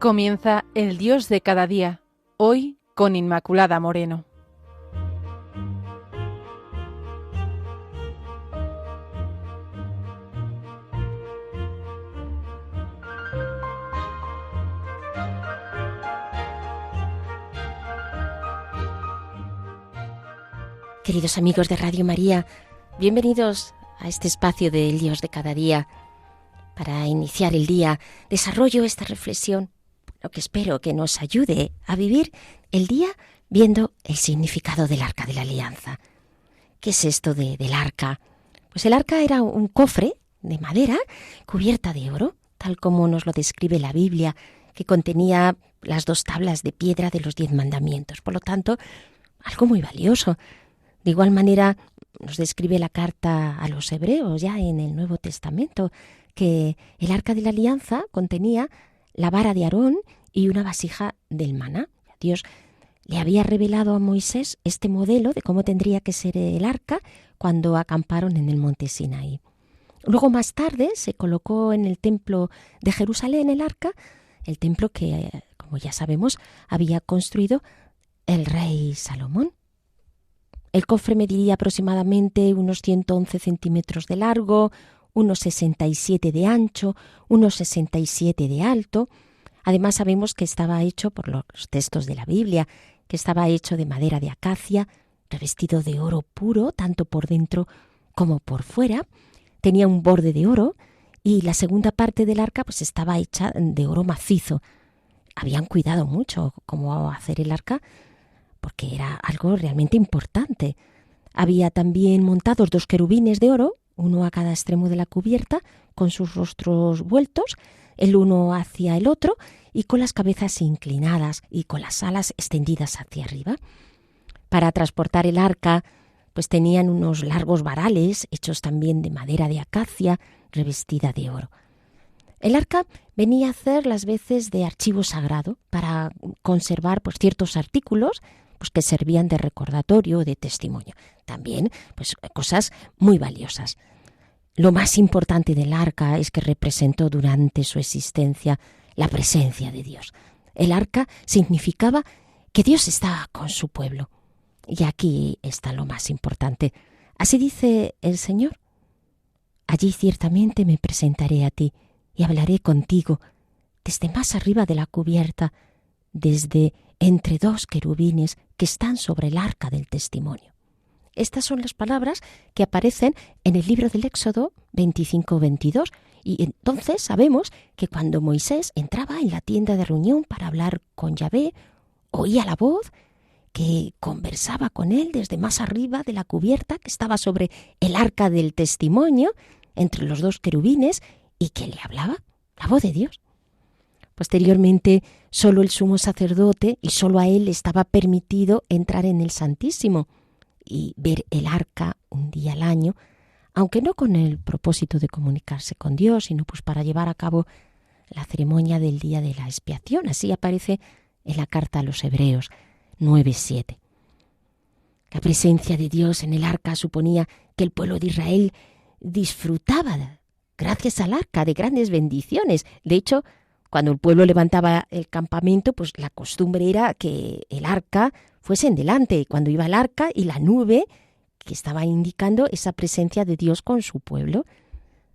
Comienza El Dios de cada día, hoy con Inmaculada Moreno. Queridos amigos de Radio María, bienvenidos a este espacio del Dios de cada día. Para iniciar el día, desarrollo esta reflexión, lo que espero que nos ayude a vivir el día viendo el significado del Arca de la Alianza. ¿Qué es esto del arca? Pues el arca era un cofre de madera cubierta de oro, tal como nos lo describe la Biblia, que contenía las 2 tablas de piedra de los 10 mandamientos. Por lo tanto, algo muy valioso. De igual manera, nos describe la carta a los hebreos ya en el Nuevo Testamento, que el Arca de la Alianza contenía la vara de Aarón y una vasija del maná. Dios le había revelado a Moisés este modelo de cómo tendría que ser el arca cuando acamparon en el monte Sinaí. Luego, más tarde, se colocó en el templo de Jerusalén el arca, el templo que, como ya sabemos, había construido el rey Salomón. El cofre mediría aproximadamente unos 111 centímetros de largo, unos 67 de ancho, unos 67 de alto. Además sabemos que estaba hecho por los textos de la Biblia, que estaba hecho de madera de acacia, revestido de oro puro, tanto por dentro como por fuera. Tenía un borde de oro y la segunda parte del arca pues estaba hecha de oro macizo. Habían cuidado mucho cómo hacer el arca, porque era algo realmente importante. Había también montados 2 querubines de oro, uno a cada extremo de la cubierta, con sus rostros vueltos, el uno hacia el otro y con las cabezas inclinadas y con las alas extendidas hacia arriba. Para transportar el arca, pues tenían unos largos varales hechos también de madera de acacia, revestida de oro. El arca venía a hacer las veces de archivo sagrado para conservar pues ciertos artículos pues que servían de recordatorio o de testimonio. También pues cosas muy valiosas. Lo más importante del arca es que representó durante su existencia la presencia de Dios. El arca significaba que Dios estaba con su pueblo. Y aquí está lo más importante. Así dice el Señor: allí ciertamente me presentaré a ti y hablaré contigo desde más arriba de la cubierta, desde entre 2 querubines que están sobre el arca del testimonio. Estas son las palabras que aparecen en el libro del Éxodo 25-22. Y entonces sabemos que cuando Moisés entraba en la tienda de reunión para hablar con Yahvé, oía la voz que conversaba con él desde más arriba de la cubierta que estaba sobre el arca del testimonio, entre los 2 querubines, y que le hablaba, la voz de Dios. Posteriormente, solo el sumo sacerdote y solo a él estaba permitido entrar en el Santísimo y ver el arca un día al año, aunque no con el propósito de comunicarse con Dios, sino pues para llevar a cabo la ceremonia del día de la expiación. Así aparece en la carta a los Hebreos 9:7. La presencia de Dios en el arca suponía que el pueblo de Israel disfrutaba, gracias al arca, de grandes bendiciones. De hecho, cuando el pueblo levantaba el campamento, pues la costumbre era que el arca fuese en delante, cuando iba el arca y la nube que estaba indicando esa presencia de Dios con su pueblo.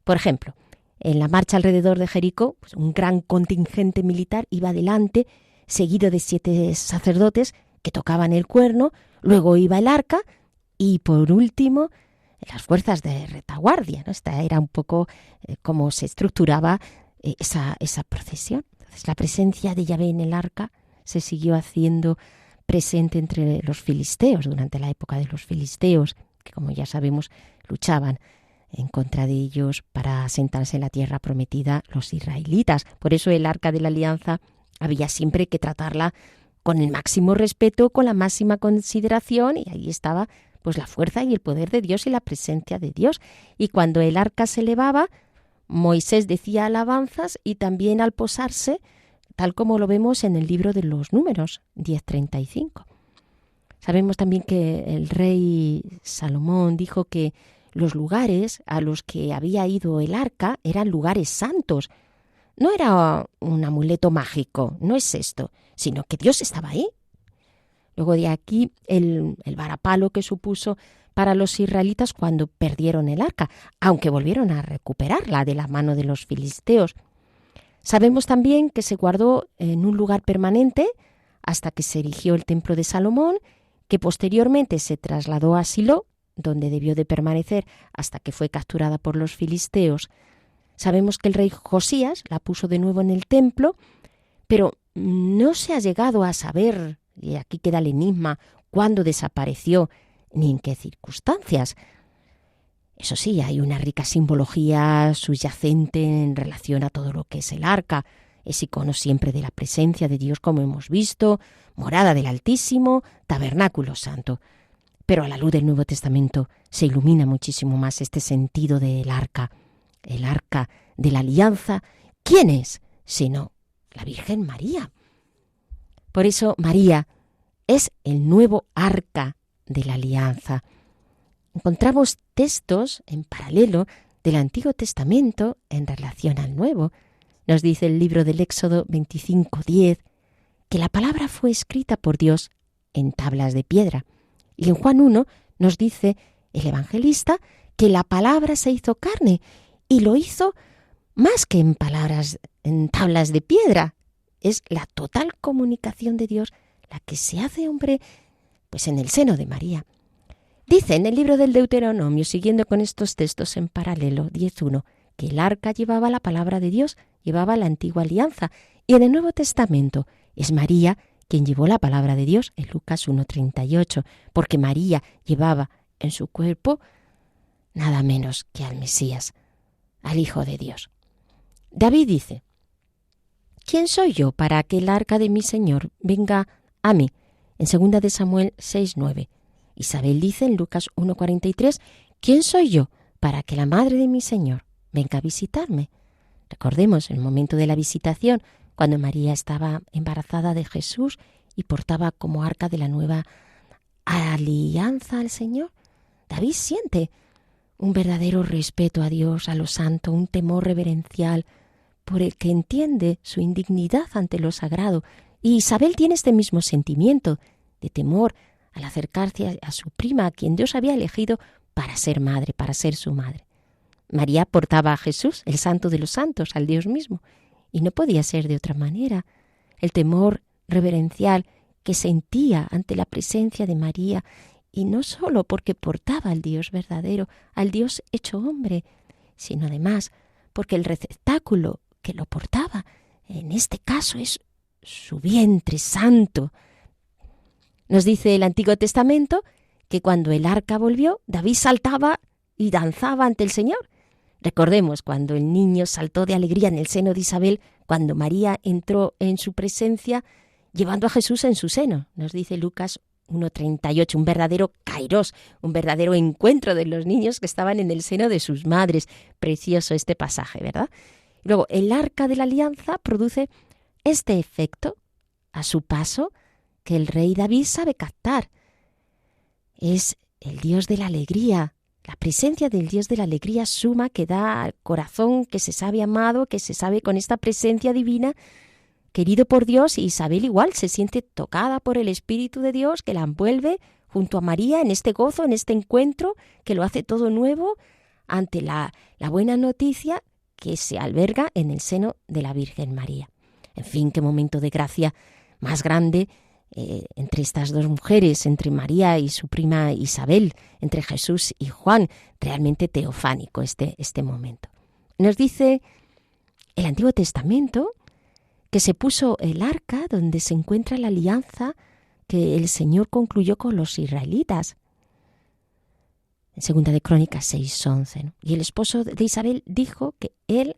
Por ejemplo, en la marcha alrededor de Jericó, pues un gran contingente militar iba delante, seguido de 7 sacerdotes que tocaban el cuerno, luego iba el arca y por último las fuerzas de retaguardia, ¿no? Esta era un poco cómo se estructuraba esa procesión. Entonces, la presencia de Yahvé en el arca se siguió haciendo presente entre los filisteos durante la época de los filisteos, que como ya sabemos luchaban en contra de ellos para asentarse en la tierra prometida los israelitas. Por eso el arca de la alianza había siempre que tratarla con el máximo respeto, con la máxima consideración, y ahí estaba pues la fuerza y el poder de Dios y la presencia de Dios. Y cuando el arca se elevaba, Moisés decía alabanzas y también al posarse, tal como lo vemos en el libro de los Números 10:35. Sabemos también que el rey Salomón dijo que los lugares a los que había ido el arca eran lugares santos. no era un amuleto mágico, no es esto, sino que Dios estaba ahí. Luego de aquí el varapalo que supuso para los israelitas cuando perdieron el arca, aunque volvieron a recuperarla de la mano de los filisteos. Sabemos también que se guardó en un lugar permanente hasta que se erigió el templo de Salomón, que posteriormente se trasladó a Silo, donde debió de permanecer hasta que fue capturada por los filisteos. Sabemos que el rey Josías la puso de nuevo en el templo, pero no se ha llegado a saber, y aquí queda el enigma, cuándo desapareció ni en qué circunstancias. Eso sí, hay una rica simbología subyacente en relación a todo lo que es el arca. Es icono siempre de la presencia de Dios, como hemos visto, morada del Altísimo, tabernáculo santo. Pero a la luz del Nuevo Testamento se ilumina muchísimo más este sentido del arca. El arca de la alianza, ¿quién es? Sino la Virgen María. Por eso María es el nuevo arca de la alianza. Encontramos textos en paralelo del Antiguo Testamento en relación al Nuevo. Nos dice el libro del Éxodo 25:10 que la palabra fue escrita por Dios en tablas de piedra. Y en Juan 1 nos dice el evangelista que la palabra se hizo carne y lo hizo más que en tablas de piedra. Es la total comunicación de Dios la que se hace hombre, pues en el seno de María. Dice en el libro del Deuteronomio, siguiendo con estos textos en paralelo, 10:1, que el arca llevaba la palabra de Dios, llevaba la antigua alianza, y en el Nuevo Testamento es María quien llevó la palabra de Dios, en Lucas 1:38, porque María llevaba en su cuerpo nada menos que al Mesías, al Hijo de Dios. David dice: ¿quién soy yo para que el arca de mi Señor venga a mí? En 2 de Samuel 6:9. Isabel dice en Lucas 1:43, ¿quién soy yo para que la madre de mi Señor venga a visitarme? Recordemos el momento de la visitación, cuando María estaba embarazada de Jesús y portaba como arca de la nueva alianza al Señor. David siente un verdadero respeto a Dios, a lo santo, un temor reverencial por el que entiende su indignidad ante lo sagrado. Y Isabel tiene este mismo sentimiento de temor al acercarse a su prima, a quien Dios había elegido para ser madre, para ser su madre. María portaba a Jesús, el santo de los santos, al Dios mismo, y no podía ser de otra manera. El temor reverencial que sentía ante la presencia de María, y no solo porque portaba al Dios verdadero, al Dios hecho hombre, sino además porque el receptáculo que lo portaba, en este caso, es su vientre santo. Nos dice el Antiguo Testamento que cuando el arca volvió, David saltaba y danzaba ante el Señor. Recordemos cuando el niño saltó de alegría en el seno de Isabel, cuando María entró en su presencia llevando a Jesús en su seno. Nos dice Lucas 1:38, un verdadero kairos, un verdadero encuentro de los niños que estaban en el seno de sus madres. Precioso este pasaje, ¿verdad? Luego, el arca de la alianza produce este efecto a su paso que el rey David sabe captar. Es el Dios de la alegría, la presencia del Dios de la alegría suma que da al corazón que se sabe amado, que se sabe con esta presencia divina, querido por Dios, y Isabel igual se siente tocada por el Espíritu de Dios que la envuelve junto a María en este gozo, en este encuentro que lo hace todo nuevo ante la buena noticia que se alberga en el seno de la Virgen María. En fin, qué momento de gracia más grande entre estas dos mujeres, entre María y su prima Isabel, entre Jesús y Juan, realmente teofánico este momento. Nos dice el Antiguo Testamento que se puso el arca donde se encuentra la alianza que el Señor concluyó con los israelitas. En 2 de Crónicas 6:11, ¿no? Y el esposo de Isabel dijo que él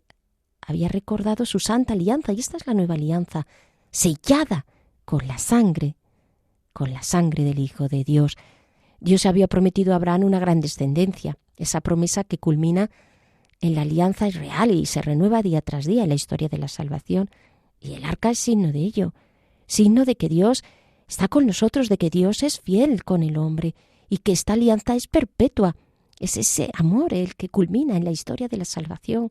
había recordado su santa alianza, y esta es la nueva alianza, sellada con la sangre del Hijo de Dios. Dios había prometido a Abraham una gran descendencia, esa promesa que culmina en la alianza es real y se renueva día tras día en la historia de la salvación. Y el arca es signo de ello, signo de que Dios está con nosotros, de que Dios es fiel con el hombre y que esta alianza es perpetua. Es ese amor el que culmina en la historia de la salvación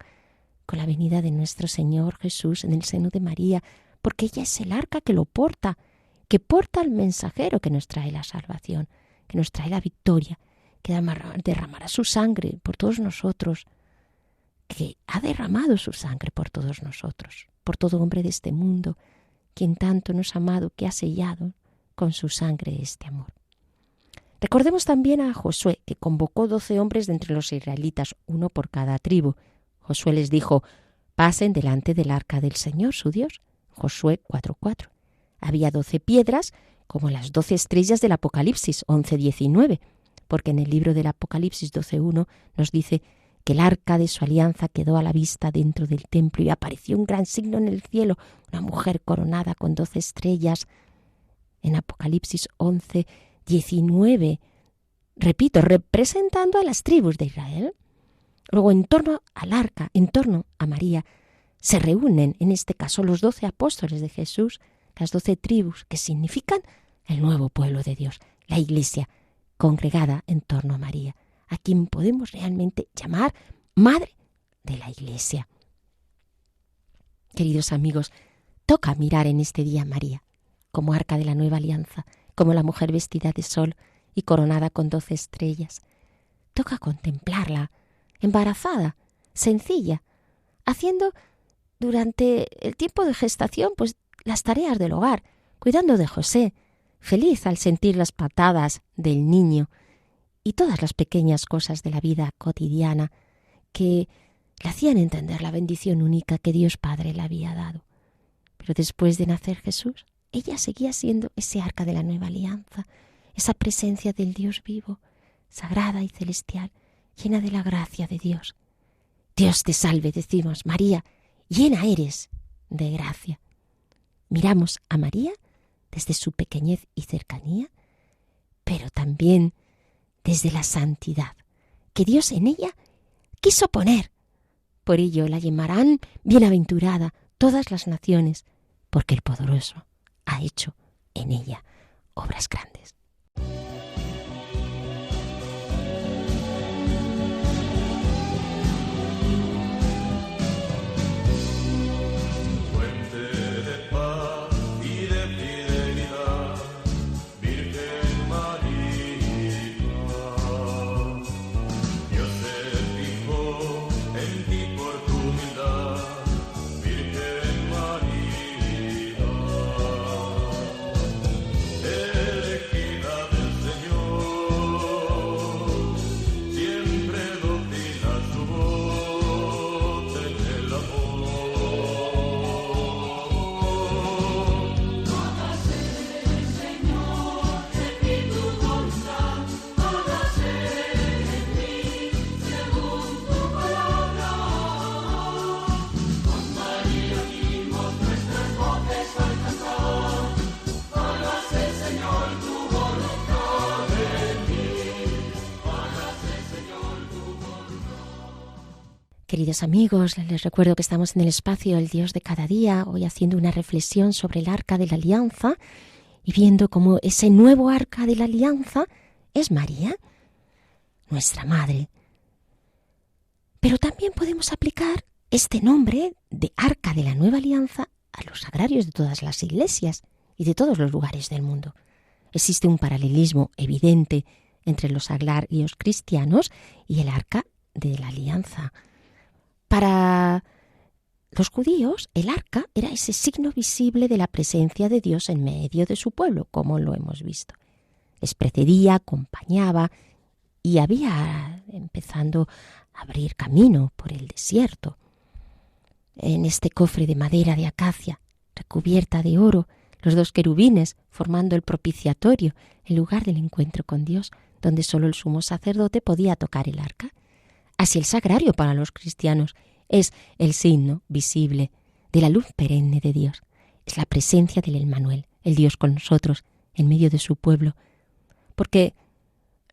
con la venida de nuestro Señor Jesús en el seno de María, porque ella es el arca que lo porta, que porta al mensajero que nos trae la salvación, que nos trae la victoria, que derramará su sangre por todos nosotros, que ha derramado su sangre por todos nosotros, por todo hombre de este mundo, quien tanto nos ha amado, que ha sellado con su sangre este amor. Recordemos también a Josué, que convocó 12 hombres de entre los israelitas, uno por cada tribu. Josué les dijo: pasen delante del arca del Señor, su Dios. Josué 4:4. Había 12 piedras, como las 12 estrellas del Apocalipsis 11:19, porque en el libro del Apocalipsis 12:1 nos dice que el arca de su alianza quedó a la vista dentro del templo y apareció un gran signo en el cielo, una mujer coronada con 12 estrellas. En Apocalipsis 11:19, repito, representando a las tribus de Israel. Luego, en torno al arca, en torno a María, se reúnen, en este caso, los 12 apóstoles de Jesús, las 12 tribus, que significan el nuevo pueblo de Dios, la Iglesia, congregada en torno a María, a quien podemos realmente llamar Madre de la Iglesia. Queridos amigos, toca mirar en este día a María, como arca de la nueva alianza, como la mujer vestida de sol y coronada con 12 estrellas. Toca contemplarla, embarazada, sencilla, haciendo durante el tiempo de gestación pues las tareas del hogar, cuidando de José, feliz al sentir las patadas del niño y todas las pequeñas cosas de la vida cotidiana que le hacían entender la bendición única que Dios Padre le había dado. Pero después de nacer Jesús, ella seguía siendo ese arca de la nueva alianza, esa presencia del Dios vivo, sagrada y celestial, llena de la gracia de Dios. Dios te salve, decimos, María, llena eres de gracia. Miramos a María desde su pequeñez y cercanía, pero también desde la santidad que Dios en ella quiso poner. Por ello la llamarán bienaventurada todas las naciones, porque el Poderoso ha hecho en ella obras grandes. Queridos amigos, les recuerdo que estamos en el espacio El Dios de cada día, hoy haciendo una reflexión sobre el arca de la alianza y viendo cómo ese nuevo arca de la alianza es María, nuestra madre. Pero también podemos aplicar este nombre de arca de la nueva alianza a los sagrarios de todas las iglesias y de todos los lugares del mundo. Existe un paralelismo evidente entre los sagrarios cristianos y el arca de la alianza. Para los judíos, el arca era ese signo visible de la presencia de Dios en medio de su pueblo, como lo hemos visto. Les precedía, acompañaba y había empezando a abrir camino por el desierto. En este cofre de madera de acacia, recubierta de oro, los 2 querubines formando el propiciatorio, el lugar del encuentro con Dios, donde solo el sumo sacerdote podía tocar el arca. Así el sagrario para los cristianos es el signo visible de la luz perenne de Dios. Es la presencia del Emmanuel, el Dios con nosotros, en medio de su pueblo. Porque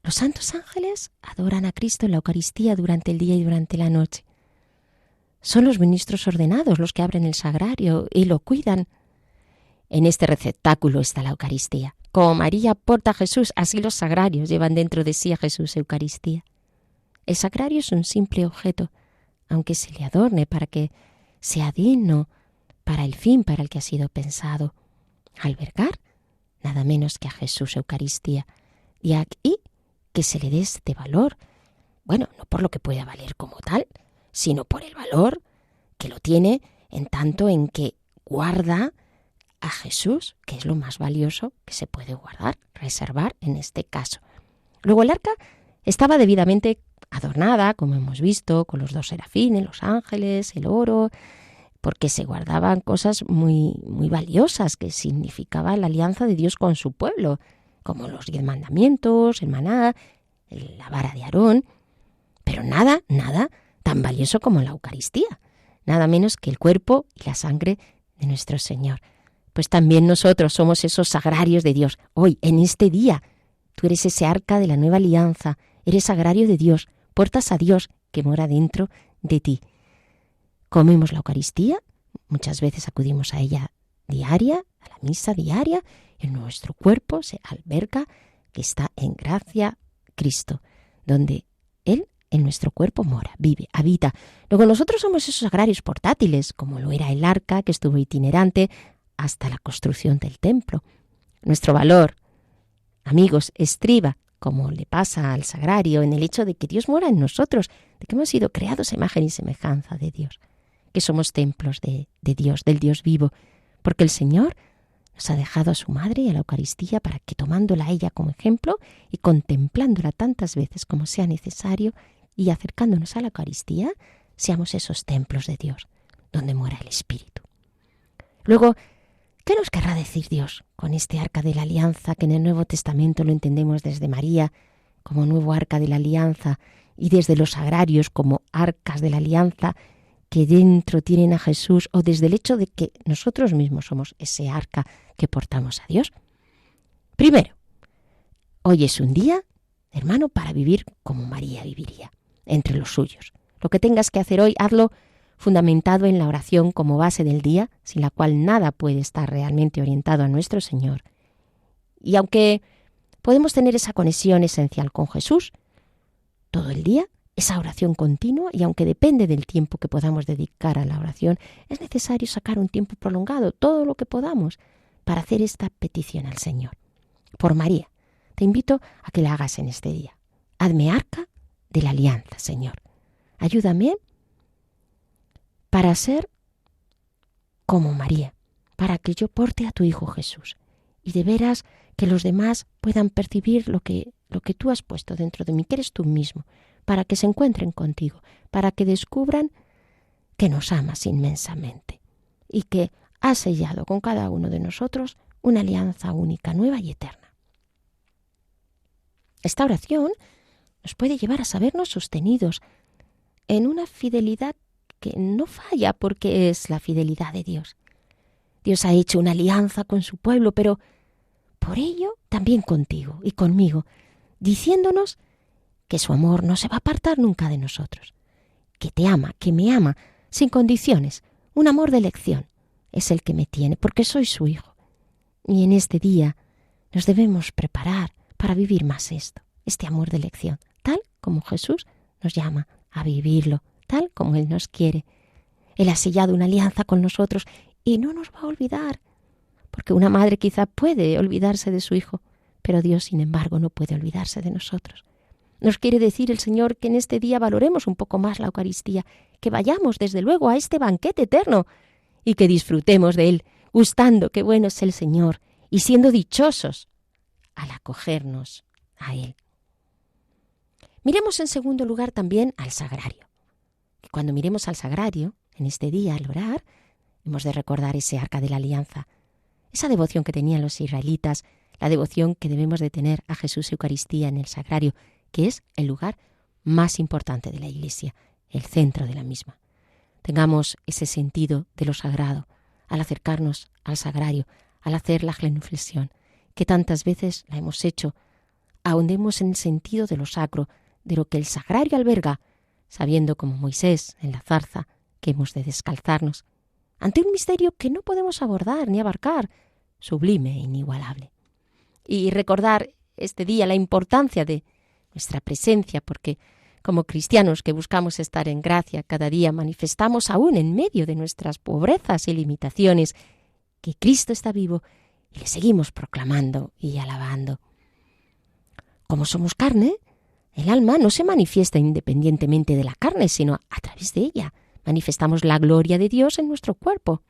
los santos ángeles adoran a Cristo en la Eucaristía durante el día y durante la noche. Son los ministros ordenados los que abren el sagrario y lo cuidan. En este receptáculo está la Eucaristía. Como María porta a Jesús, así los sagrarios llevan dentro de sí a Jesús Eucaristía. El sagrario es un simple objeto, aunque se le adorne para que sea digno para el fin para el que ha sido pensado. Albergar nada menos que a Jesús Eucaristía. Y aquí que se le dé este valor, bueno, no por lo que pueda valer como tal, sino por el valor que lo tiene en tanto en que guarda a Jesús, que es lo más valioso que se puede guardar, reservar en este caso. Luego el arca estaba debidamente adornada, como hemos visto, con los 2 serafines, los ángeles, el oro, porque se guardaban cosas muy, muy valiosas que significaban la alianza de Dios con su pueblo, como los 10 mandamientos, el maná, la vara de Aarón, pero nada tan valioso como la Eucaristía, nada menos que el cuerpo y la sangre de nuestro Señor. Pues también nosotros somos esos sagrarios de Dios. Hoy, en este día, tú eres ese arca de la nueva alianza, eres sagrario de Dios, portas a Dios que mora dentro de ti. Comemos la Eucaristía, muchas veces acudimos a ella diaria, a la misa diaria, en nuestro cuerpo se alberga que está en gracia Cristo, donde Él en nuestro cuerpo mora, vive, habita. Luego nosotros somos esos sagrarios portátiles, como lo era el arca que estuvo itinerante hasta la construcción del templo. Nuestro valor, amigos, estriba, como le pasa al sagrario, en el hecho de que Dios mora en nosotros, de que hemos sido creados a imagen y semejanza de Dios, que somos templos de Dios, del Dios vivo, porque el Señor nos ha dejado a su madre y a la Eucaristía para que, tomándola a ella como ejemplo y contemplándola tantas veces como sea necesario y acercándonos a la Eucaristía, seamos esos templos de Dios, donde mora el Espíritu. Luego, ¿qué nos querrá decir Dios con este arca de la alianza que en el Nuevo Testamento lo entendemos desde María como nuevo arca de la alianza y desde los sagrarios como arcas de la alianza que dentro tienen a Jesús, o desde el hecho de que nosotros mismos somos ese arca que portamos a Dios? Primero, hoy es un día, hermano, para vivir como María viviría, entre los suyos. Lo que tengas que hacer hoy, hazlo fundamentado en la oración como base del día, sin la cual nada puede estar realmente orientado a nuestro Señor. Y aunque podemos tener esa conexión esencial con Jesús, todo el día, esa oración continua, y aunque depende del tiempo que podamos dedicar a la oración, es necesario sacar un tiempo prolongado, todo lo que podamos, para hacer esta petición al Señor. Por María, te invito a que la hagas en este día. Hazme arca de la alianza, Señor. Ayúdame para ser como María, para que yo porte a tu Hijo Jesús y de veras que los demás puedan percibir lo que tú has puesto dentro de mí, que eres tú mismo, para que se encuentren contigo, para que descubran que nos amas inmensamente y que has sellado con cada uno de nosotros una alianza única, nueva y eterna. Esta oración nos puede llevar a sabernos sostenidos en una fidelidad que no falla, porque es la fidelidad de Dios. Dios ha hecho una alianza con su pueblo, pero por ello también contigo y conmigo, diciéndonos que su amor no se va a apartar nunca de nosotros, que te ama, que me ama, sin condiciones, un amor de elección. Es el que me tiene, porque soy su hijo. Y en este día nos debemos preparar para vivir más esto, este amor de elección, tal como Jesús nos llama a vivirlo, tal como Él nos quiere. Él ha sellado una alianza con nosotros y no nos va a olvidar, porque una madre quizá puede olvidarse de su hijo, pero Dios, sin embargo, no puede olvidarse de nosotros. Nos quiere decir el Señor que en este día valoremos un poco más la Eucaristía, que vayamos desde luego a este banquete eterno y que disfrutemos de Él, gustando qué bueno es el Señor y siendo dichosos al acogernos a Él. Miremos en segundo lugar también al sagrario. Cuando miremos al sagrario, en este día al orar, hemos de recordar ese arca de la alianza, esa devoción que tenían los israelitas, la devoción que debemos de tener a Jesús Eucaristía en el sagrario, que es el lugar más importante de la Iglesia, el centro de la misma. Tengamos ese sentido de lo sagrado al acercarnos al sagrario, al hacer la genuflexión, que tantas veces la hemos hecho. Ahondemos en el sentido de lo sacro, de lo que el sagrario alberga, sabiendo como Moisés en la zarza que hemos de descalzarnos ante un misterio que no podemos abordar ni abarcar, sublime e inigualable. Y recordar este día la importancia de nuestra presencia, porque Como cristianos que buscamos estar en gracia cada día, manifestamos aún en medio de nuestras pobrezas y limitaciones que Cristo está vivo y le seguimos proclamando y alabando. Como somos carne, el alma no se manifiesta independientemente de la carne, sino a través de ella. Manifestamos la gloria de Dios en nuestro cuerpo.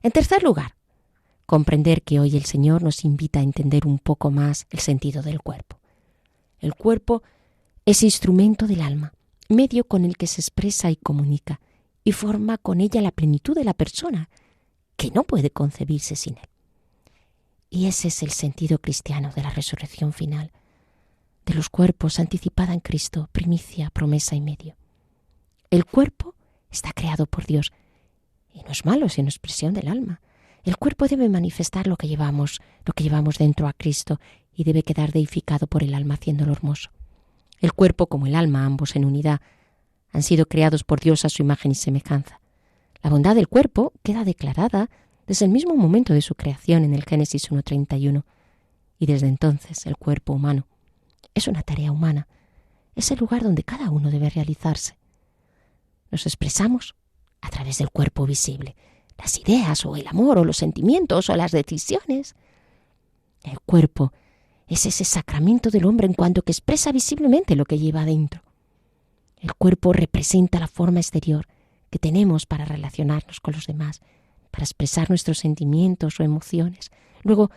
En tercer lugar, comprender que hoy el Señor nos invita a entender un poco más el sentido del cuerpo. El cuerpo es instrumento del alma, medio con el que se expresa y comunica, y forma con ella la plenitud de la persona, que no puede concebirse sin él. Y ese es el sentido cristiano de la resurrección final, de los cuerpos anticipada en Cristo, primicia, promesa y medio. El cuerpo está creado por Dios, y no es malo, sino expresión del alma. El cuerpo debe manifestar lo que llevamos dentro a Cristo, y debe quedar deificado por el alma, haciéndolo hermoso. El cuerpo como el alma, ambos en unidad, han sido creados por Dios a su imagen y semejanza. La bondad del cuerpo queda declarada desde el mismo momento de su creación en el Génesis 1:31, y desde entonces el cuerpo humano es una tarea humana, es el lugar donde cada uno debe realizarse. Nos expresamos a través del cuerpo visible, las ideas o el amor o los sentimientos o las decisiones. El cuerpo es ese sacramento del hombre en cuanto que expresa visiblemente lo que lleva adentro. El cuerpo representa la forma exterior que tenemos para relacionarnos con los demás, para expresar nuestros sentimientos o emociones. Luego,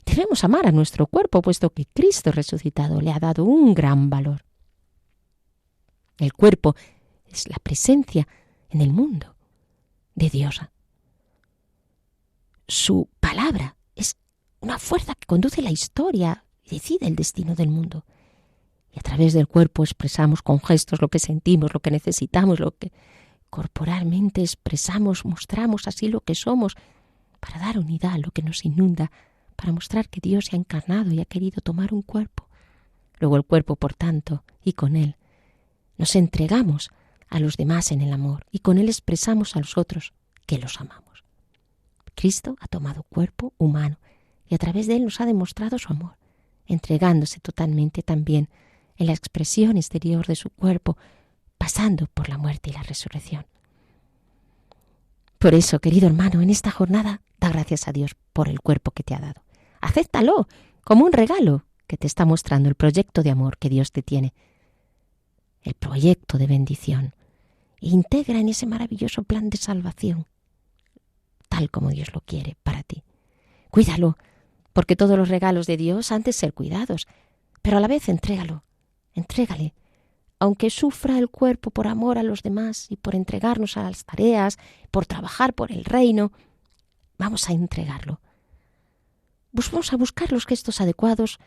debemos amar a nuestro cuerpo, puesto que Cristo resucitado le ha dado un gran valor. El cuerpo es la presencia en el mundo de Dios. Su palabra es una fuerza que conduce la historia y decide el destino del mundo. Y a través del cuerpo expresamos con gestos lo que sentimos, lo que necesitamos, lo que corporalmente expresamos, mostramos así lo que somos, para dar unidad a lo que nos inunda, para mostrar que Dios se ha encarnado y ha querido tomar un cuerpo. Luego el cuerpo, por tanto, y con él, nos entregamos a los demás en el amor, y con él expresamos a los otros que los amamos. Cristo ha tomado cuerpo humano, y a través de él nos ha demostrado su amor, entregándose totalmente también en la expresión exterior de su cuerpo, pasando por la muerte y la resurrección. Por eso, querido hermano, en esta jornada, da gracias a Dios por el cuerpo que te ha dado. Acéptalo como un regalo que te está mostrando el proyecto de amor que Dios te tiene, el proyecto de bendición, e integra en ese maravilloso plan de salvación, tal como Dios lo quiere para ti. Cuídalo, porque todos los regalos de Dios han de ser cuidados, pero a la vez entrégale, aunque sufra el cuerpo por amor a los demás y por entregarnos a las tareas, por trabajar por el reino, vamos a entregarlo. Vamos a buscar los gestos adecuados,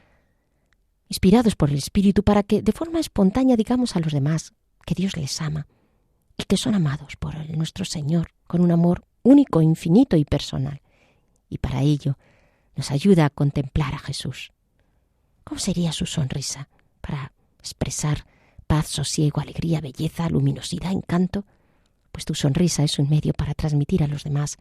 inspirados por el Espíritu, para que de forma espontánea digamos a los demás que Dios les ama y que son amados por nuestro Señor con un amor único, infinito y personal. Y para ello nos ayuda a contemplar a Jesús. ¿Cómo sería su sonrisa para expresar paz, sosiego, alegría, belleza, luminosidad, encanto? Pues tu sonrisa es un medio para transmitir a los demás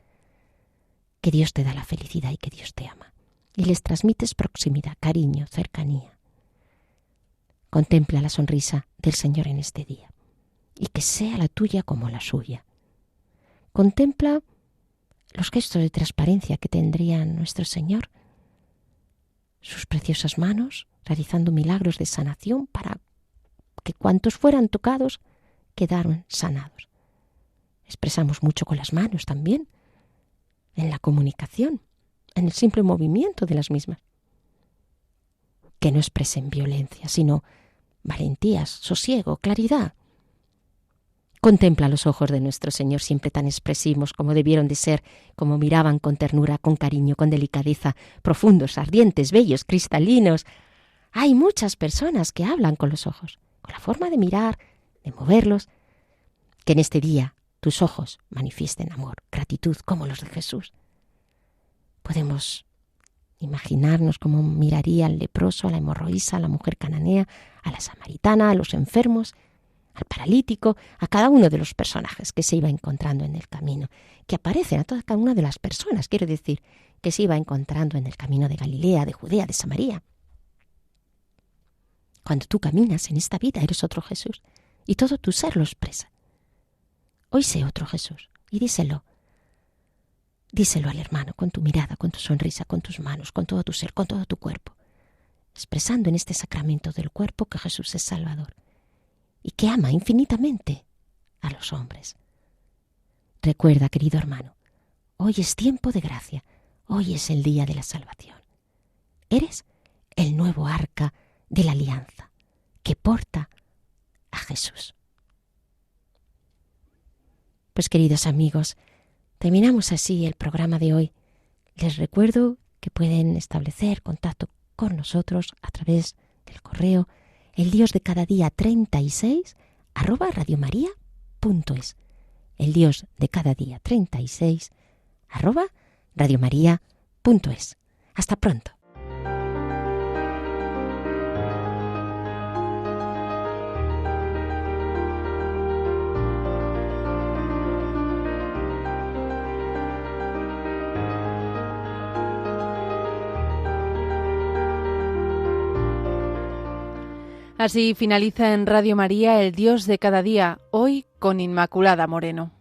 que Dios te da la felicidad y que Dios te ama. Y les transmites proximidad, cariño, cercanía. Contempla la sonrisa del Señor en este día y que sea la tuya como la suya. Contempla los gestos de transparencia que tendría nuestro Señor, sus preciosas manos realizando milagros de sanación para que cuantos fueran tocados quedaron sanados. Expresamos mucho con las manos también, en la comunicación, en el simple movimiento de las mismas. Que no expresen violencia, sino valentías, sosiego, claridad. Contempla los ojos de nuestro Señor, siempre tan expresivos como debieron de ser, como miraban con ternura, con cariño, con delicadeza, profundos, ardientes, bellos, cristalinos. Hay muchas personas que hablan con los ojos, con la forma de mirar, de moverlos. Que en este día tus ojos manifiesten amor, gratitud, como los de Jesús. Podemos imaginarnos cómo miraría al leproso, a la hemorroísa, a la mujer cananea, a la samaritana, a los enfermos, al paralítico, a cada uno de los personajes que se iba encontrando en el camino, que aparecen a cada una de las personas, quiero decir, que se iba encontrando en el camino de Galilea, de Judea, de Samaria. Cuando tú caminas en esta vida eres otro Jesús, y todo tu ser lo expresa. Hoy sé otro Jesús y díselo. Díselo al hermano con tu mirada, con tu sonrisa, con tus manos, con todo tu ser, con todo tu cuerpo, expresando en este sacramento del cuerpo que Jesús es Salvador y que ama infinitamente a los hombres. Recuerda, querido hermano, hoy es tiempo de gracia, hoy es el día de la salvación. Eres el nuevo arca de la alianza que porta a Jesús. Pues queridos amigos, terminamos así el programa de hoy. Les recuerdo que pueden establecer contacto con nosotros a través del correo eldiosdecadadía36@radiomaria.es. eldiosdecadadía36@radiomaria.es. Hasta pronto. Así finaliza en Radio María El Dios de cada día, hoy con Inmaculada Moreno.